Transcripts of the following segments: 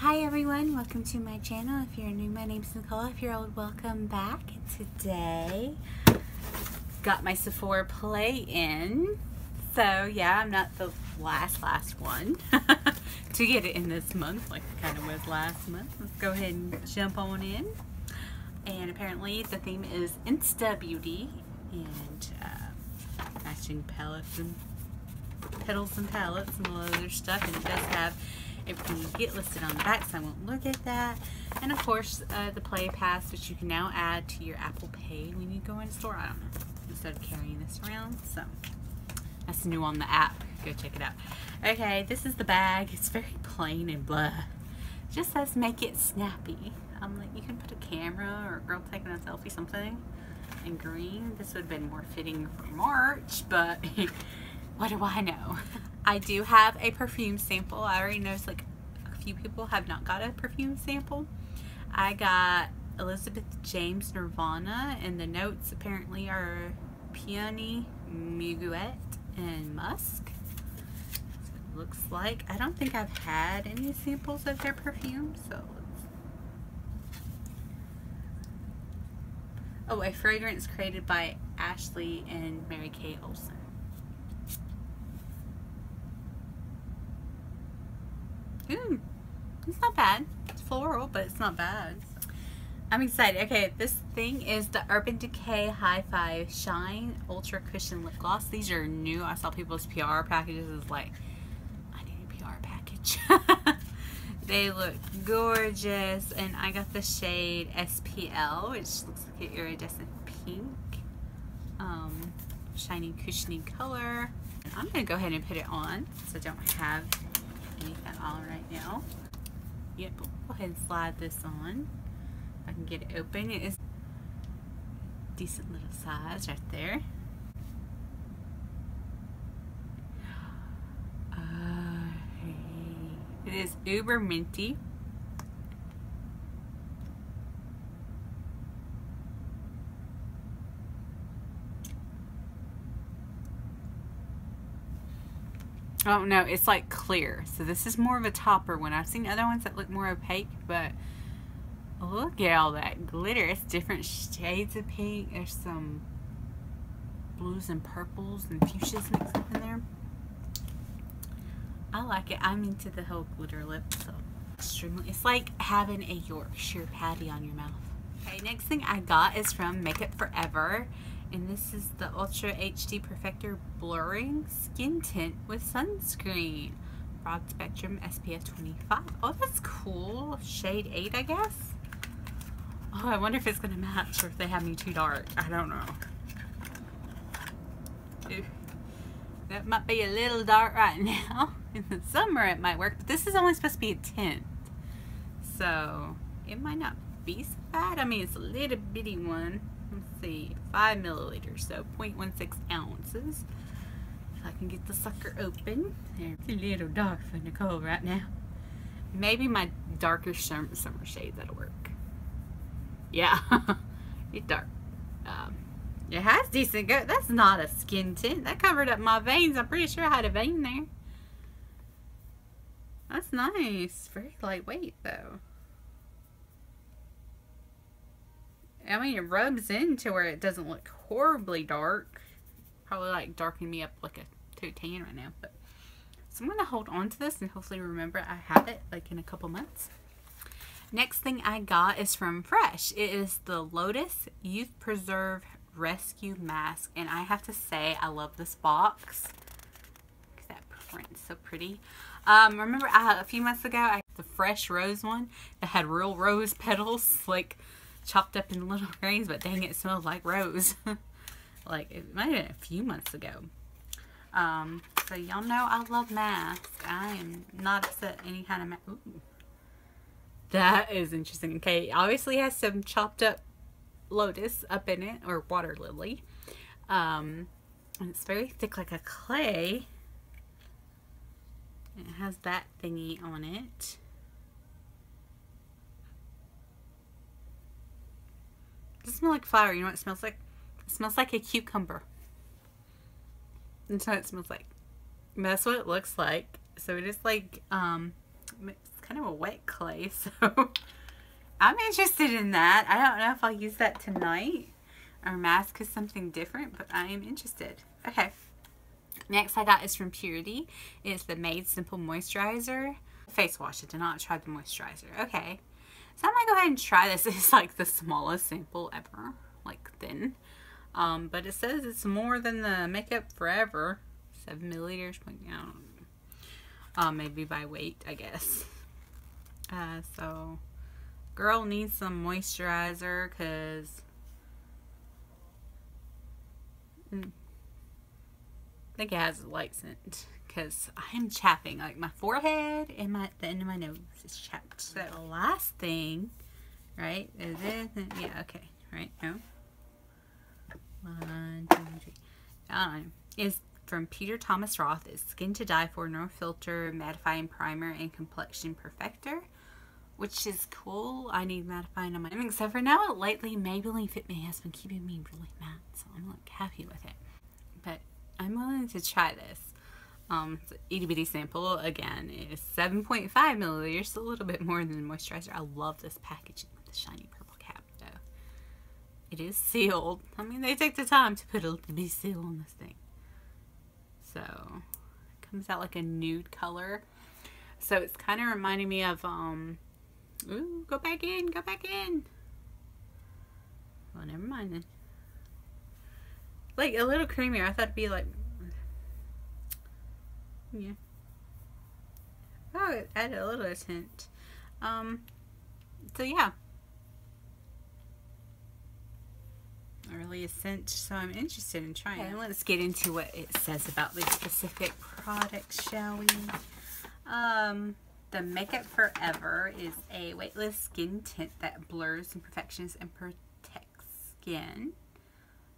Hi everyone, welcome to my channel. If you're new, my name's Nicole. If you're old, welcome back. Today, got my Sephora play in. So yeah, I'm not the last one to get it in this month like it kind of was last month. Let's go ahead and jump on in. And apparently the theme is Insta Beauty and matching palettes and petals and palettes and all other stuff. And it does have everything you get listed on the back, so I won't look at that. And of course, the Play Pass, which you can now add to your Apple Pay when you go in store. I don't know, instead of carrying this around. So that's new on the app. Go check it out. Okay, this is the bag. It's very plain and blah. It just says make it snappy. I'm like, you can put a camera or a girl taking a selfie, something in green. This would have been more fitting for March, but what do I know? I do have a perfume sample. I already noticed like a few people have not got a perfume sample. I got Elizabeth James Nirvana, and the notes apparently are peony, muguet, and musk. So it looks like. I don't think I've had any samples of their perfume, so oh, a fragrance created by Ashley and Mary Kay Olsen. It's not bad. It's floral, but it's not bad. I'm excited. Okay, this thing is the Urban Decay Hi-Fi Shine Ultra Cushion Lip Gloss. These are new. I saw people's PR packages. It's like, I need a PR package. They look gorgeous, and I got the shade SPL, which looks like an iridescent pink, shiny, cushiony color. And I'm gonna go ahead and put it on, so I don't have anything on right now. Yep, go ahead and slide this on. If I can get it open. It is a decent little size right there. It is uber minty. Oh no, it's like clear. So this is more of a topper one. I've seen other ones that look more opaque, but look at all that glitter. It's different shades of pink. There's some blues and purples and fuchsias mixed up in there. I like it. I'm into the whole glitter lip, so extremely. It's like having a Yorkshire patty on your mouth. Okay, next thing I got is from Makeup Forever, and this is the Ultra HD Perfector Blurring Skin Tint with Sunscreen. Broad Spectrum SPF 25. Oh, that's cool. Shade 8, I guess. Oh, I wonder if it's going to match or if they have me too dark. I don't know. Ew. That might be a little dark right now. In the summer it might work, but this is only supposed to be a tint, so it might not be so bad. I mean, it's a little bitty one. Let's see, 5 milliliters, so 0.16 ounces. If I can get the sucker open. It's a little dark for Nicole right now. Maybe my darker summer shade that'll work. Yeah, it's dark. It has decent go. That's not a skin tint. That covered up my veins. I'm pretty sure I had a vein there. That's nice. Very lightweight though. I mean, it rubs into where it doesn't look horribly dark. Probably like darkening me up like a toe tan right now. But so I'm gonna hold on to this and hopefully remember I have it like in a couple months. Next thing I got is from Fresh. It is the Lotus Youth Preserve Rescue Mask, and I have to say I love this box. Look at that print, so pretty. Remember a few months ago I got the Fresh Rose one that had real rose petals like chopped up in little grains, but dang, it smelled like rose. Like it might have been a few months ago. So y'all know I love masks. I am not upset any kind of mask. Ooh, that is interesting. Okay, obviously it has some chopped up lotus up in it, or water lily, and it's very thick like a clay. It has that thingy on it. It doesn't smell like flour. You know what it smells like? It smells like a cucumber. That's what it smells like. That's what it looks like. So it is like it's kind of a wet clay, so I'm interested in that. I don't know if I'll use that tonight or mask is something different, but I am interested. Okay. Next I got is from Purity. It's the Made Simple Moisturizer. Face wash. I did not try the moisturizer. Okay. So I'm going to go ahead and try this. It's like the smallest sample ever. Like thin. But it says it's more than the Makeup Forever. 7 milliliters. I don't know. Maybe by weight, I guess. So girl needs some moisturizer because I think it has a light scent because I'm chapping. Like my forehead and the end of my nose is chapped. So the last thing, right, is it? Yeah, okay. Right, no. 1, 2, 3. Is from Peter Thomas Roth. Is Skin to Die For, No Filter, Mattifying Primer, and Complexion Perfector. Which is cool. I need mattifying on my skin. Except for now, lately, Maybelline Fit Me has been keeping me really matte. So I'm like happy with it. But I'm willing to try this. It's an itty bitty sample. Again, it's 7.5 milliliters. So a little bit more than the moisturizer. I love this packaging with the shiny purple cap though. It is sealed. I mean, they take the time to put a little bit seal on this thing. So it comes out like a nude color. So it's kind of reminding me of ooh, go back in, go back in. Well, never mind then. Like a little creamier. I thought it'd be like, yeah. Oh, it added a little tint. So yeah. Really a scent, so I'm interested in trying it. Let's get into what it says about these specific products, shall we? The Makeup Forever is a weightless skin tint that blurs imperfections and protects skin.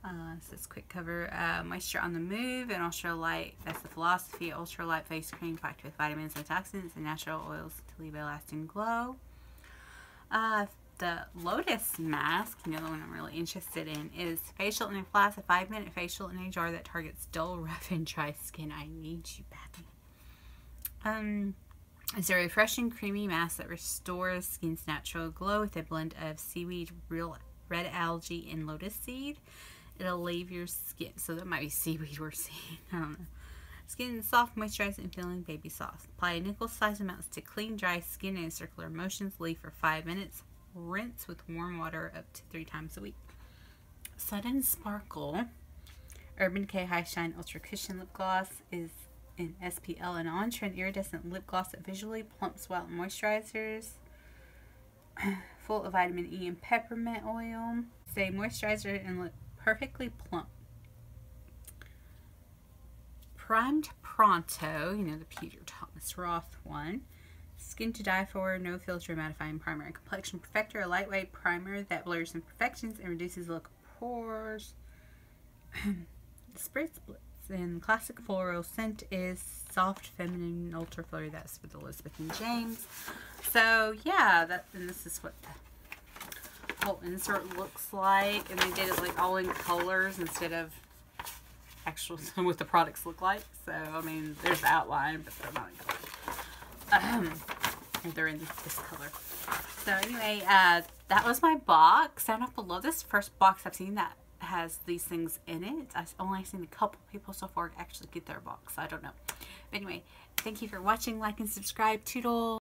It says quick cover, moisture on the move, and ultralight. That's the philosophy. Ultralight face cream packed with vitamins, antioxidants, and natural oils to leave a lasting glow. The Lotus mask, the one I'm really interested in, is facial in a flask, a 5-minute facial in a jar that targets dull, rough, and dry skin. I need you badly. It's a refreshing, creamy mask that restores skin's natural glow with a blend of seaweed, real red algae, and lotus seed. It'll leave your skin, so that might be seaweed we're seeing, I don't know. Skin is soft, moisturized, and feeling baby soft. Apply nickel-sized amounts to clean, dry skin in circular motions. Leave for 5 minutes. Rinse with warm water up to 3 times a week. Sudden Sparkle Urban Decay High Shine Ultra Cushion Lip Gloss is in SPL and on-trend iridescent lip gloss that visually plumps while it moisturizers. Full of vitamin E and peppermint oil. Stay moisturizer and look perfectly plump. Primed Pronto, you know, the Peter Thomas Roth one. Skin to Die For, No Filter Mattifying Primer and Complexion Perfector, a lightweight primer that blurs imperfections and reduces the look of pores. Spritz Blitz. And classic floral scent is soft, feminine, ultra flirty. That's with Elizabeth and James. So yeah, and this is what the whole insert looks like. And they did it like all in colors instead of actual what the products look like. So I mean, there's the outline, but they're not in color. They're in this color. So anyway, that was my box. Down below, this first box I've seen that has these things in it. I've only seen a couple people so far actually get their box. I don't know. But anyway, thank you for watching. Like and subscribe. Toodle.